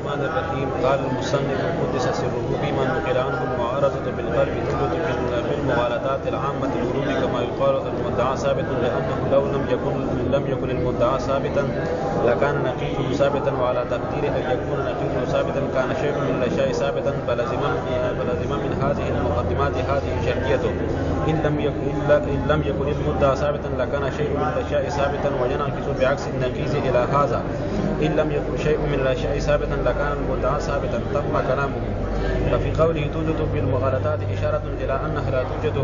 الرحمن الرحيم. قال المصنف قدس سره فيما نقل عنه المعارضة بالقلب تثبت بالمغالطات العامة الورود كما يقال المدعى ثابت لأنه لو لم يكن المدعى ثابتا لكان نقيضه ثابتا وعلى تقدير أن يكون نقيضه ثابتا كان شيء من الأشياء ثابتا فلزم من هذه المقدمات هذه شرطيته. إن لم يكن المدعى ثابتا لكان شيء من الأشياء ثابتا وينعكس بعكس النقيض إلى هذا. إن لم يكن شيء من الأشياء ثابتا لكان المدعى ثابتا. تم كلامه. ففي قوله توجد بالمغالطات إشارة إلى أنها لا توجد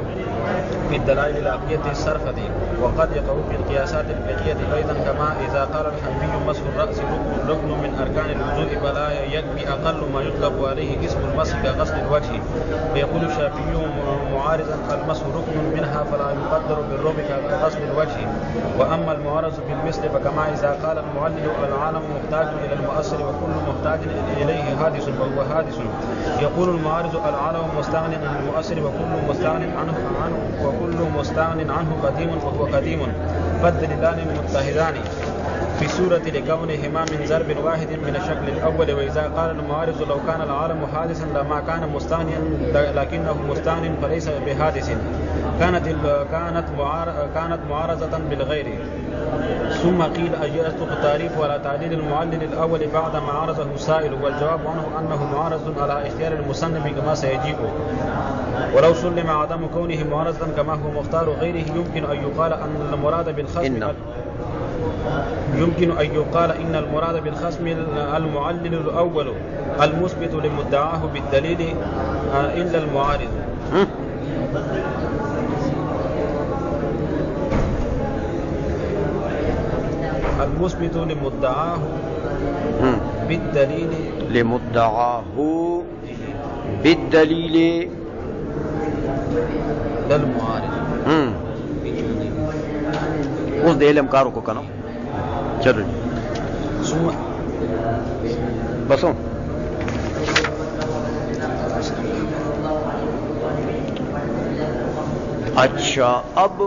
في الدلائل العقلية الصرفة وقد يقع في القياسات الفقهية أيضا كما إذا قال الحنفي مسح الرأس ركن من أركان الوضوء فلا يكفي أقل ما يطلق عليه اسم المسح كغسل الوجه. ويقول الشافعي معارضا المسح ركن منها فلا يقدر بالربع كغسل الوجه. وأما المعارض بالمثل فكما إذا قال المعلل العالم محتاج إلى المؤثر وكل محتاج إليه حادث فهو حادث. يقول المعارض العالم مستغن عن المؤثر وكل مستغن عنه قديم وهو قديم فالدليلان متحدان في سورة لكونهما من ضرب واحد من الشكل الأول. وإذا قال المعارض لو كان العالم حادثا لما كان مستغنيا لكنه مستغن فليس بحادث كانت معارضة بالغير. ثم قيل أجرت التعريف ولا تعديل المعلل الأول بعد ما عارضه السائل والجواب عنه أنه معارض على اختيار المصنف كما سيجيء. ولو سلم عدم كونه معارضا كما هو مختار غيره يمكن أن يقال أن المراد بالخصم المعلل الأول المثبت لمدعاه بالدليل إلا المعارض. المثبت لمدعاه بالدليل للمعارض. اس دے علم کاروں کو کنا چلو بسوں. اچھا اب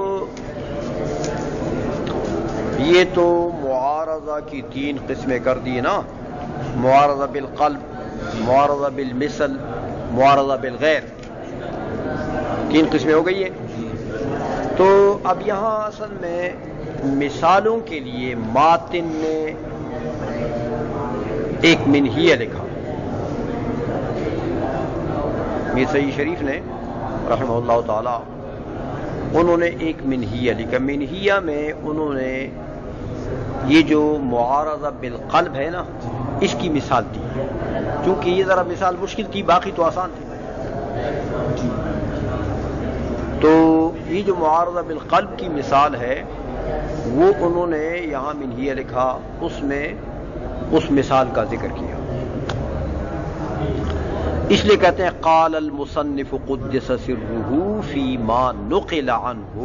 یہ تو معارضہ کی 3 قسمیں کر دی نا. معارضہ بالقلب، معارضہ بالمثل، معارضہ بالغیر. 3 قسمیں ہو گئی ہے. تو اب یہاں اصل میں مثالوں کے لیے ماتن نے ایک منہیہ لکھا. میر سعید شریف نے رحمہ اللہ تعالی انہوں نے ایک منہیہ لکھا. منہیہ میں انہوں نے یہ جو معارضہ بالقلب ہے نا اس کی مثال دی. چونکہ یہ ذرا مثال مشکل تھی، باقی تو آسان تھی. تو یہ جو معارضہ بالقلب کی مثال ہے وہ انہوں نے یہاں منہیہ لکھا، اس میں اس مثال کا ذکر کیا. اس لیے کہتے ہیں قال المصنف قدس سرہ فیما نقل عنہ.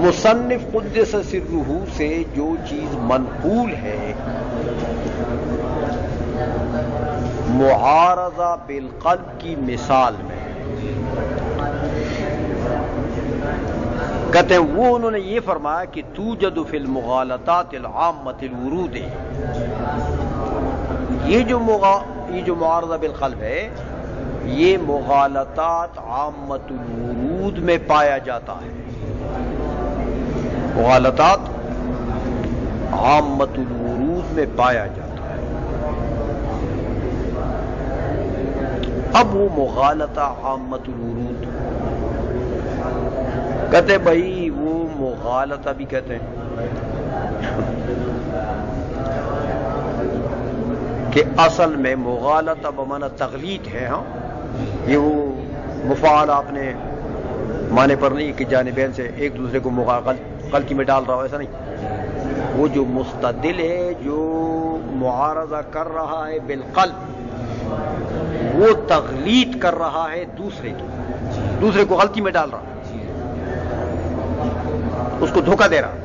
مصنف قدس سرہ سے جو چیز منقول ہے معارضہ بالقلب کی مثال میں، کہتے ہیں وہ انہوں نے یہ فرمایا کہ توجد فی المغالطات العامۃ الورود. یہ جو معارضہ بالقلب ہے یہ مغالطات عامۃ الورود میں پایا جاتا ہے. مغالطات عامۃ الورود میں پایا جاتا ہے. اب وہ مغالطہ عامۃ الورود کہتے بھائی وہ مغالطہ بھی کہتے ہیں کہ اصل میں مغالطہ بمعنی تغلیط ہے. ہاں یہ وہ مفعول آپ نے معنی پر نہیں کہ جانبین سے ایک دوسرے کو غلطی میں ڈال رہا ہو، ایسا نہیں. وہ جو مستدل ہے جو معارضہ کر رہا ہے بالقلب وہ تغلیط کر رہا ہے دوسرے کو غلطی میں ڈال رہا، اس کو دھوکہ دے رہا.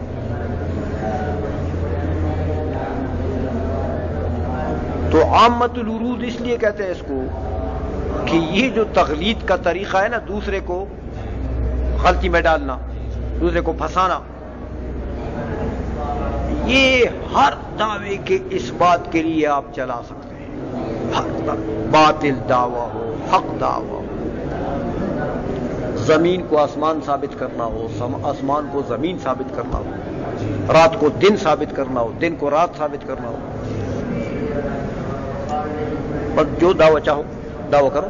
تو عامۃ الورود اس لیے کہتے ہیں اس کو کہ یہ جو تغلیط کا طریقہ ہے نا، دوسرے کو غلطی میں ڈالنا، دوسرے کو پھنسانا، یہ ہر دعوے کے اس بات کے لیے آپ چلا سکتے ہیں، ہر باطل دعویٰ ہو، حق دعویٰ ہو، زمین کو آسمان ثابت کرنا ہو، آسمان کو زمین ثابت کرنا ہو، رات کو دن ثابت کرنا ہو، دن کو رات ثابت کرنا ہو، بس جو دعویٰ چاہو دعویٰ کرو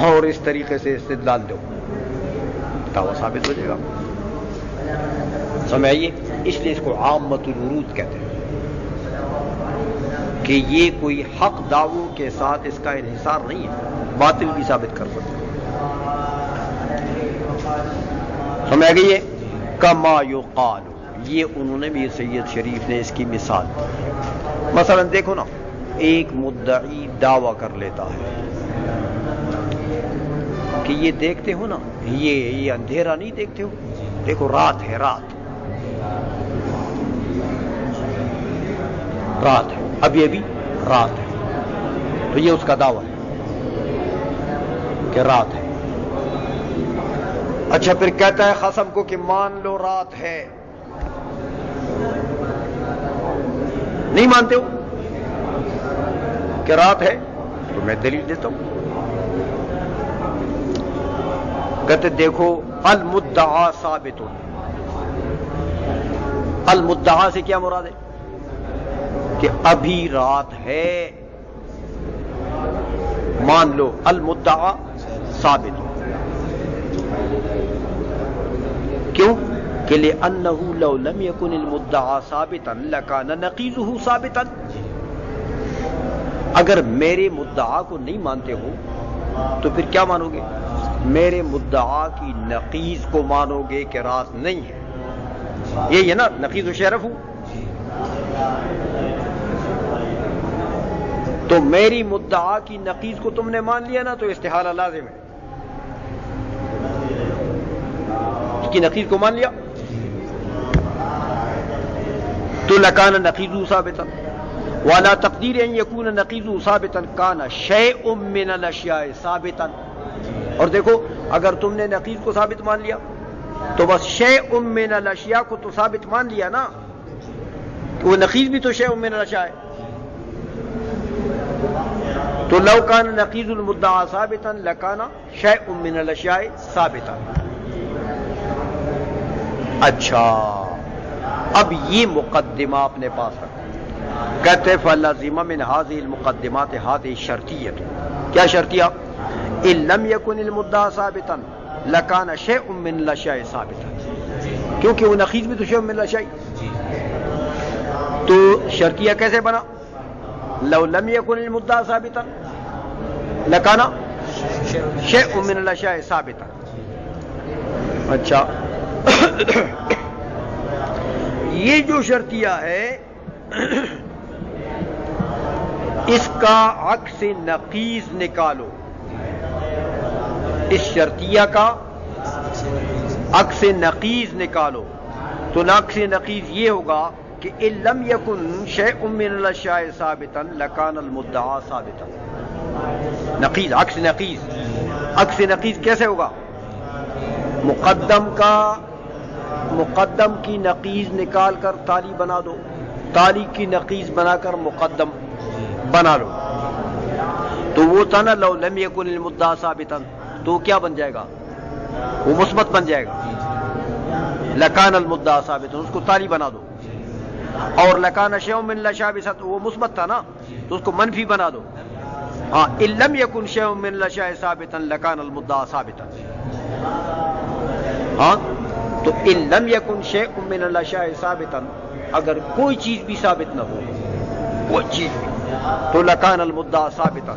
اور اس طریقے سے استدلال دو، دعویٰ ثابت ہو جائے گا۔ سمجھائیے، اس لیے اس کو عامۃ الورود کہتے ہیں کہ یہ کوئی حق دعووں کے ساتھ اس کا انحصار نہیں ہے، باطل بھی ثابت کر سکتے ہیں۔ سمجھ گئی ہے؟ کما یقال، یہ انہوں نے بھی سید شریف نے اس کی مثال دی۔ مثلا دیکھو نا، ایک مدعی دعویٰ کر لیتا ہے کہ یہ دیکھتے ہو نا، یہ اندھیرا نہیں دیکھتے ہو، دیکھو رات ہے، رات ہے، ابھی رات ہے، تو یہ اس کا دعویٰ ہے کہ رات ہے۔ اچھا، پھر کہتا ہے خصم کو کہ مان لو رات ہے، نہیں مانتے ہو کہ رات ہے، تو میں دلیل دیتا ہوں۔ کہتے دیکھو المدعا ثابت، المدعا سے کیا مراد ہے؟ کہ ابھی رات ہے، مان لو المدعا ثابت، کیوں کہ لأنه لو لم يكن المدعا ثابتا لكان نقيضه ثابتا، اگر میرے مدعا کو نہیں مانتے ہو تو پھر کیا مانو گے؟ میرے مدعا کی نقیض کو مانو گے کہ رات نہیں ہے، یہی ہے نا نقیض و شرف ہوں۔ تو میری مدعا کی نقیض کو تم نے مان لیا نا، تو استحالہ لازم ہے، اس کی نقیض کو مان لیا تو لکان نقیض ثابتا، وعلى تقدیر ان یکون نقیض ثابتا کان شیء من الاشیاء ثابتا، اور دیکھو اگر تم نے نقیض کو ثابت مان لیا تو بس شیء من الاشیاء کو تو ثابت مان لیا نا، وہ نقیض بھی تو شیء من الاشیاء ہے، تو لو کان نقیض المدعا ثابتا لکان شیء من الاشیاء ثابتا۔ اچھا، اب یہ مقدمہ اپنے پاس رکھو، کہتے فلازم من هذه المقدمات هذه شرطیہ، کیا شرطیہ؟ ان لم يكن المدعا ثابتا لكان شيء من الاشیاء ثابتا، کیونکہ وہ نقیض بھی تو شیء من الاشیاء، تو شرطیہ کیسے بنا؟ لو لم يكن المدعا ثابتا لكان شيء من الاشیاء ثابتا۔ اچھا، یہ جو شرطیہ ہے اس کا عکس نقیض نکالو، اس شرطیہ کا عکس نقیض نکالو، تو عکس نقیض یہ ہوگا کہ ان لم یکن شیء من الاشیاء ثابتا لکان المدعا ثابتا۔ نقیض، عکس نقیض، عکس نقیض کیسے ہوگا؟ مقدم کی نقیض نکال کر تالی بنا دو، تالی کی نقیض بنا کر مقدم بنا لو، تو وہ تھا نا لو لم یکن المدعا ثابتا، تو کیا بن جائے گا؟ وہ مثبت بن جائے گا، لکان المدعا ثابتا، اس کو تالی بنا دو، اور لکان شیء من الاشیاء ثابتا، وہ مثبت تھا نا، تو اس کو منفی بنا دو۔ ہاں، ان لم یکن شیء من الاشیاء ثابتا لکان المدعا ثابتا، ہاں، تو ان لم یکن شیء من الاشیاء ثابتا، اگر کوئی چیز بھی ثابت نہ ہو، کوئی چیز بھی، تو لکان المدعا ثابتا،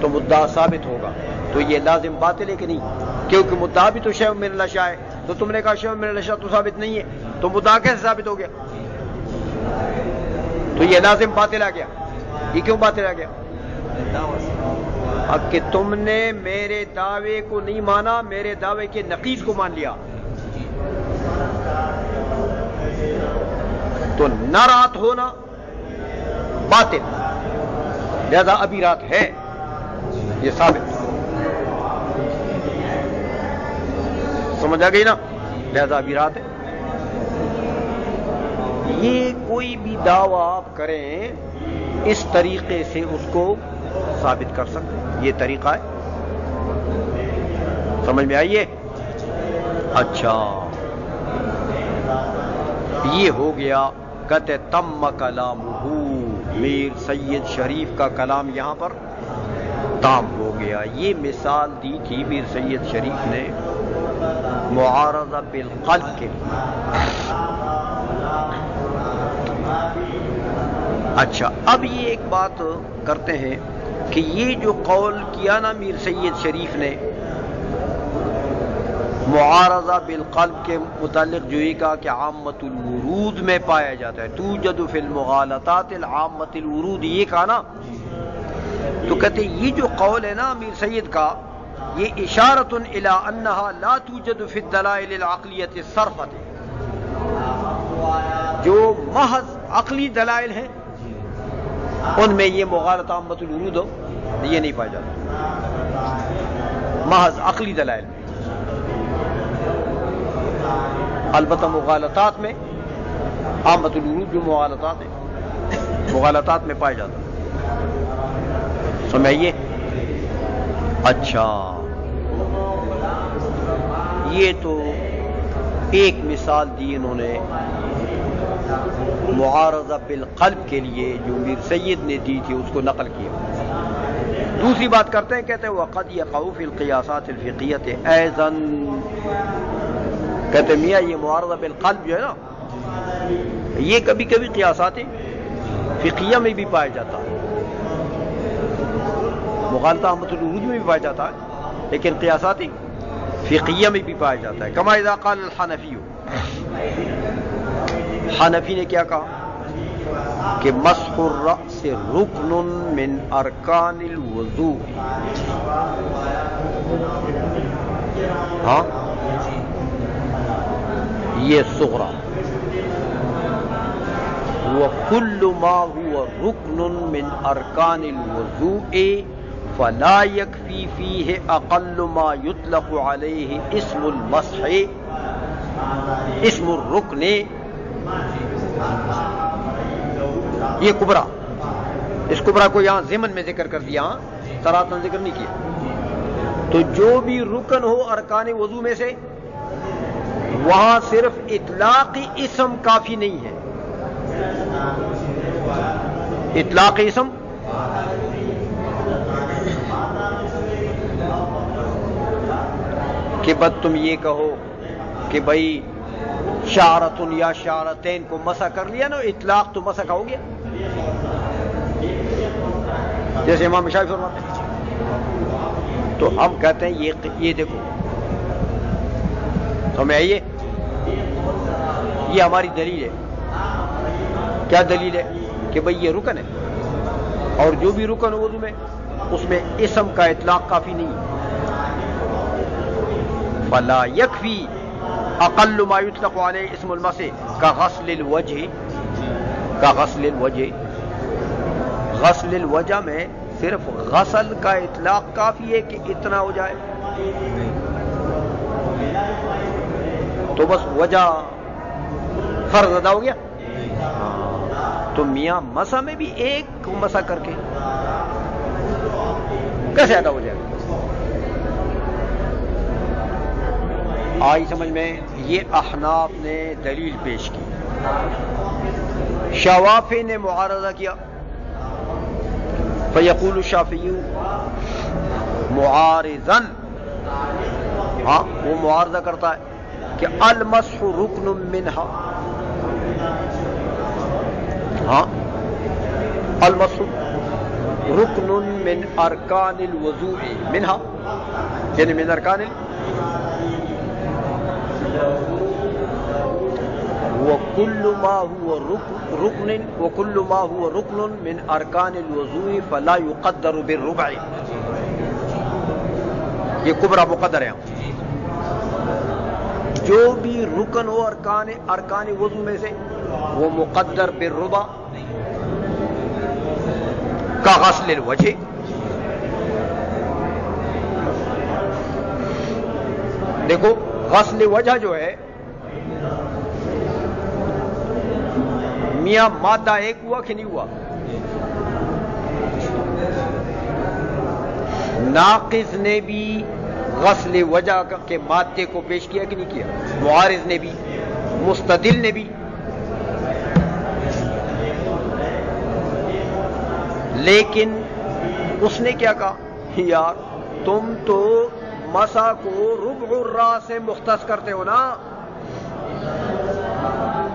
تو مدعا ثابت ہوگا، تو یہ لازم باطل ہے کہ نہیں؟ کیونکہ مدعا بھی تو شیء من الاشیاء ہے، تو تم نے کہا شیء من الاشیاء تو ثابت نہیں ہے، تو مدعا کیسے ثابت ہو گیا؟ تو یہ لازم باطل آ گیا۔ یہ کیوں باطل آ گیا؟ اب کہ تم نے میرے دعوے کو نہیں مانا، میرے دعوے کے نقیض کو مان لیا، تو نہ رات ہونا باطل، لہذا ابھی رات ہے، یہ ثابت، سمجھ آ گئی نا؟ لہذا ابھی رات ہے۔ یہ کوئی بھی دعویٰ آپ کریں اس طریقے سے اس کو ثابت کر سکتے ہیں، یہ طریقہ ہے. سمجھ میں آئیے؟ اچھا یہ ہو گیا. کہتے تم کلامہ، میر سید شریف کا کلام یہاں پر تام ہو گیا. یہ مثال دی تھی میر سید شریف نے معارضہ بالقلب کے لیے. اچھا اب یہ ایک بات کرتے ہیں کہ یہ جو قول کیا نا میر سید شریف نے معارضہ بالقلب کے متعلق، جو یہ کہا کہ عامت الورود میں پایا جاتا ہے، توجد فی المغالطات العامت الورود، یہ کہا نا، تو کہتے ہیں یہ جو قول ہے نا میر سید کا، یہ اشارۃ الی انہا لا توجد فی الدلائل العقلیۃ الصرفۃ، جو محض عقلی دلائل ہیں ان میں یہ مغالطہ عامت الورود ہو یہ نہیں پایا جاتا، محض عقلی دلائل میں. البتہ مغالطات میں عامت الورود جو مغالطات ہیں مغالطات میں پائے جاتا. سمجھئے؟ اچھا یہ تو ایک مثال دی انہوں نے معارضہ بالقلب کے لیے جو میر سید نے دی تھی، اس کو نقل کیا. دوسری بات کرتے ہیں، کہتے ہیں وقد یقع فی القیاسات الفقیۃ ایضا، کہتے میاں یہ معارضہ بالقلب جو ہے نا، یہ کبھی کبھی قیاسات فقیہ میں بھی پایا جاتا ہے، مغالطہ عامت الورود میں بھی پایا جاتا ہے، لیکن قیاسات فقیہ میں بھی پایا جاتا ہے. کما اذا قال الحنفی، حنفی نے کیا کہا کہ مسح الرأس رکن من ارکان الوضوء. ہاں یہ صغرا، وکل ما هو رکن من ارکان الوضوء فلا یکفی فیہ اقل ما یطلق علیہ اسم المسح اسم الرکن. یہ کبرا، اس کبرا کو یہاں ضمن میں ذکر کر دیا، تراتن ذکر نہیں کیا. تو جو بھی رکن ہو ارکان وضو میں سے، وہاں صرف اطلاق اسم کافی نہیں ہے. اطلاق اسم کہ بس تم یہ کہو کہ بھائی شعرتن یا شعرتین کو مسح کر لیا نا، اطلاق تو مسح کا ہو گیا، جیسے امام شافعی فرماتے ہیں. تو ہم کہتے ہیں یہ دیکھو ہمیں آئیے، یہ ہماری دلیل ہے. کیا دلیل ہے؟ کہ بھئی یہ رکن ہے، اور جو بھی رکن وضو میں اس میں اسم کا اطلاق کافی نہیں ہے. فلا یکفی اقل ما یطلق علیہ اسم المسح کغسل الوجہ، کغسل الوجہ، غسل الوجہ میں صرف غسل کا اطلاق کافی ہے کہ اتنا ہو جائے، تو بس وجہ فرض ادا ہو گیا. تو میاں مسح میں بھی ایک کو مسح کر کے کیسے ادا ہو جائے گا؟ آئی سمجھ میں؟ یہ احناف نے دلیل پیش کی. شوافی نے معارضہ کیا. فیقول الشافعی معارضا، ہاں وہ معارضہ کرتا ہے کہ المسح رکن منہا، ہاں المسح رکن من ارکان الوضوء منہا، یعنی من ارکان وكل ما هو ركن وكل ما هو ركن من ارکان الوضوء فلا يقدر بالربع. یہ کبرا مقدر ہے، جو بھی رکن ہو ارکان وضو میں سے وہ مقدر بالربع کا غسل الوجہ. دیکھو غسل وجہ جو ہے میاں مادہ ایک ہوا کہ نہیں ہوا؟ ناقض نے بھی غسل وجہ کے مادے کو پیش کیا کہ نہیں کیا؟ معارض نے بھی، مستدل نے بھی. لیکن اس نے کیا کہا؟ یار تم تو مسا کو ربع الراس سے مختص کرتے ہو نا،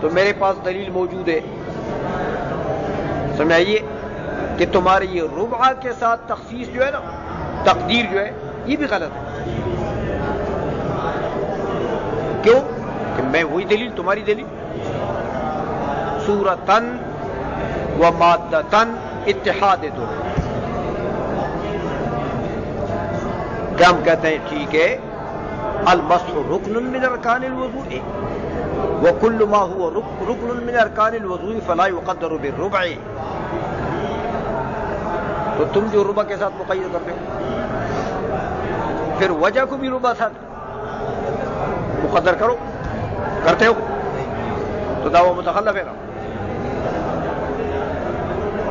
تو میرے پاس دلیل موجود ہے. سمجھائیے کہ تمہاری یہ ربع کے ساتھ تخصیص جو ہے نا، تقدیر جو ہے، یہ بھی غلط ہے. کیوں؟ کہ میں وہی دلیل، تمہاری دلیل صورتن و مادتن اتحاد دو. کیا ہم کہتے ہیں ٹھیک ہے المسح رکن من ارکان الوضوء وکل ما هو رکن من ارکان الوضوء فلا يقدر بالربع. تو تم جو ربع کے ساتھ مقید کرتے ہو، پھر وجہ کو بھی ربع ساتھ مقدر کرو، کرتے ہو تو دعوی متخلف ہے نا.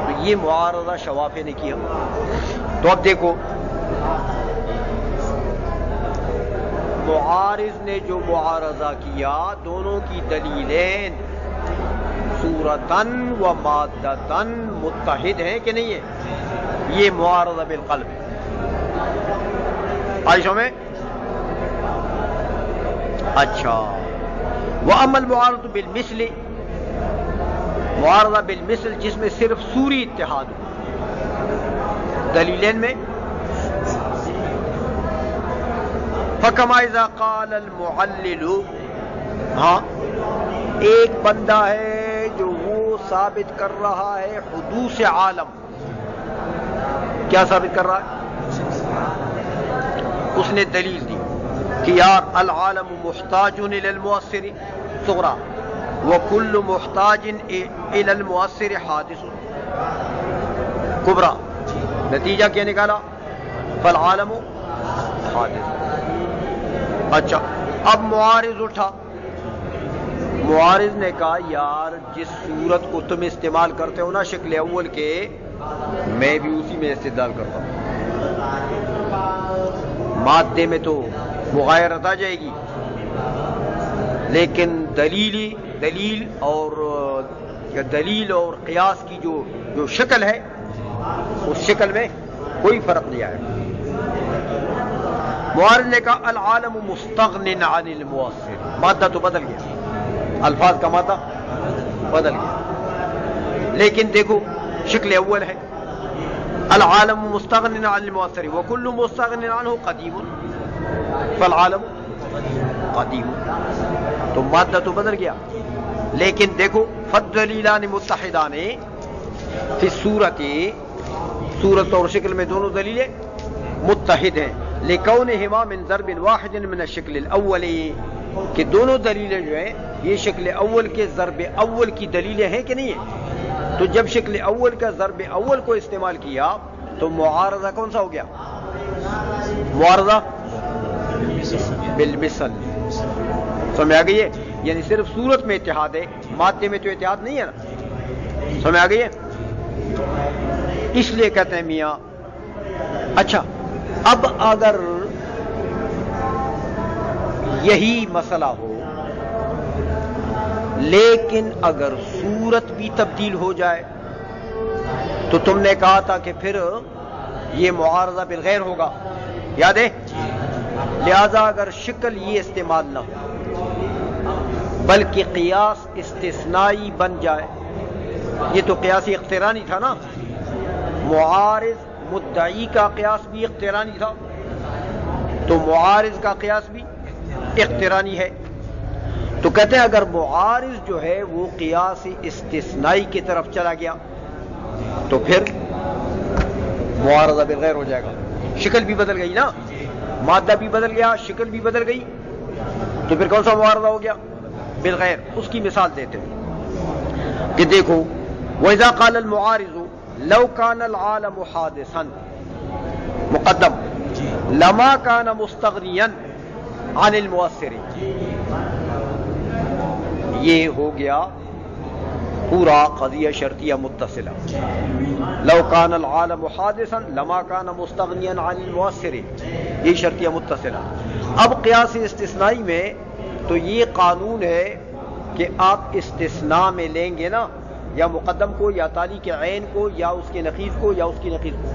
تو یہ معارضہ شوافی نے کیا. تو اب دیکھو معارض نے جو معارضہ کیا، دونوں کی دلیلیں صورتن و مادتن متحد ہیں کہ نہیں ہے؟ یہ معارضہ بالقلب ہے. عائشہ میں اچھا. وَأَمَّا الْمُعَارَضُ بِالْمِثْلِ، معارضہ بالمثل جس میں صرف سوری اتحاد ہو دلیلین میں، فَكَمَا إِذَا قَالَ الْمُعَلِّلُ، ہاں ایک بندہ ہے جو وہ ثابت کر رہا ہے حدوث عالم. کیا ثابت کر رہا ہے؟ اس نے دلیل دی کہ یار العالم محتاج الى المؤثر صغرا وكل محتاج الى المؤثر حادث کبرا. نتیجہ کیا نکالا؟ فالعالم حادث. اچھا اب معارض اٹھا. معارض نے کہا یار جس صورت کو تم استعمال کرتے ہو نا شکل اول کے، میں بھی اسی میں استدلال کرتا ہوں. مادے میں تو مغایرت آ جائے گی، لیکن دلیل اور قیاس کی جو شکل ہے، اس شکل میں کوئی فرق نہیں آئے. معارض نے کہا العالم مستغن عن المؤثر. مادہ تو بدل گیا، الفاظ کا مادہ بدل گیا، لیکن دیکھو شکل اول ہے العالم مستغن عن المؤثر وكل مستغن عنه قدیم فالعالم قدیم. تو مادہ تو بدل گیا، لیکن دیکھو فالدلیلان متحدان فی صورت اور شکل میں دونوں دلیلیں متحد ہیں. لکونہما من ضرب واحد من الشکل الاول، کہ دونوں دلیلیں جو ہیں یہ شکل اول کے ضرب اول کی دلیلیں ہیں کہ نہیں ہیں. تو جب شکل اول کا ضرب اول کو استعمال کیا تو معارضہ کون سا ہو گیا؟ معارضہ بالمثل. سمجھ آ گئی ہے؟ یعنی صرف صورت میں اتحاد ہے، مادے میں تو اتحاد نہیں ہے نا. سمجھ آ گئی ہے؟ اس لیے کہتے ہیں میاں اچھا اب اگر یہی مسئلہ ہو لیکن اگر صورت بھی تبدیل ہو جائے تو تم نے کہا تھا کہ پھر یہ معارضہ بالغیر ہوگا، یاد ہے؟ لہذا اگر شکل یہ استعمال نہ ہو بلکہ قیاس استثنائی بن جائے، یہ تو قیاسی اقترانی تھا نا، معارض مدعی کا قیاس بھی اقترانی تھا، تو معارض کا قیاس بھی اقترانی ہے. تو کہتے ہیں اگر معارض جو ہے وہ قیاس استثنائی کی طرف چلا گیا تو پھر معارضہ بالغیر ہو جائے گا. شکل بھی بدل گئی نا، مادہ بھی بدل گیا، شکل بھی بدل گئی، تو پھر کون سا معارضہ ہو گیا؟ بالغیر. اس کی مثال دیتے ہیں کہ دیکھو وَإِذَا قَالَ الْمُعَارِضُ لَوْ كَانَ الْعَالَمُ حَادِثًا مقدم لَمَا كَانَ مُسْتَغْنِيًا عَنِ الْمُؤَثِّرِ. یہ ہو گیا پورا قضیہ شرطیہ متصلہ. لو کان العالم حادثا لما کان مستغنیا عن المؤثر، یہ شرطیہ متصلہ. اب قیاس استثنائی میں تو یہ قانون ہے کہ آپ استثناء میں لیں گے نا یا مقدم کو یا تالی کے عین کو یا اس کے نقیض کو یا اس کی نقیض کو.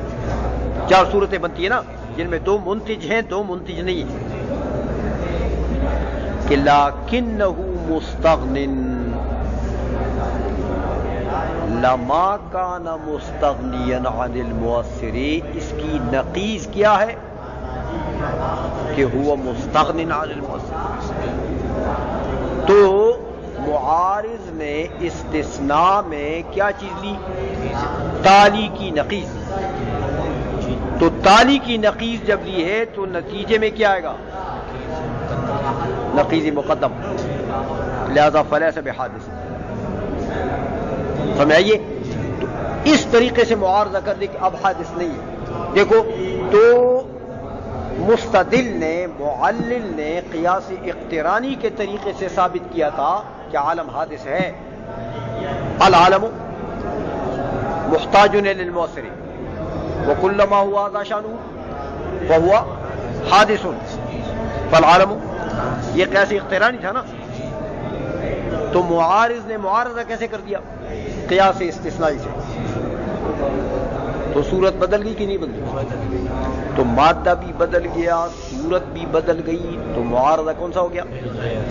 4 صورتیں بنتی ہیں نا جن میں 2 منتج ہیں 2 منتج نہیں ہیں. کہ لکنہ مستغن لما کان مستغنیا عن المؤثر، اس کی نقیض کیا ہے کہ ہوا مستغن عن المؤثر. تو معارض نے استثناء میں کیا چیز لی؟ تالی کی نقیض. تو تالی کی نقیض جب لی ہے تو نتیجے میں کیا آئے گا؟ نقیض مقدم، لہذا فلیس بحادث. سمجھ آئیے؟ تو اس طریقے سے معارضہ کر دے کہ اب حادث نہیں ہے. دیکھو تو مستدل نے معلل نے قیاس اقترانی کے طریقے سے ثابت کیا تھا کہ عالم حادث ہے. العالم محتاج للمؤثر وکلما ہوا ذا شانہ فہو حادث فالعالم، یہ قیاس اقترانی تھا نا. تو معارض نے معارضہ کیسے کر دیا؟ قیاس استثنائی سے. تو صورت بدل گئی کہ نہیں بدلی؟ تو مادہ بھی بدل گیا، صورت بھی بدل گئی. تو معارضہ کون سا ہو گیا؟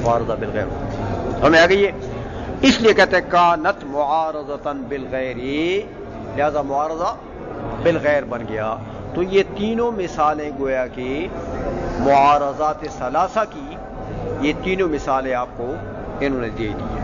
معارضہ بالغیر. ہمیں آ گئی ہے. اس لیے کہتے ہیں کانت معارضتاً بالغیر، لہذا معارضہ بالغیر بن گیا. تو یہ تینوں مثالیں گویا کہ معارضات ثلاثہ کی، یہ تینوں مثالیں آپ کو انہوں نے دے دی.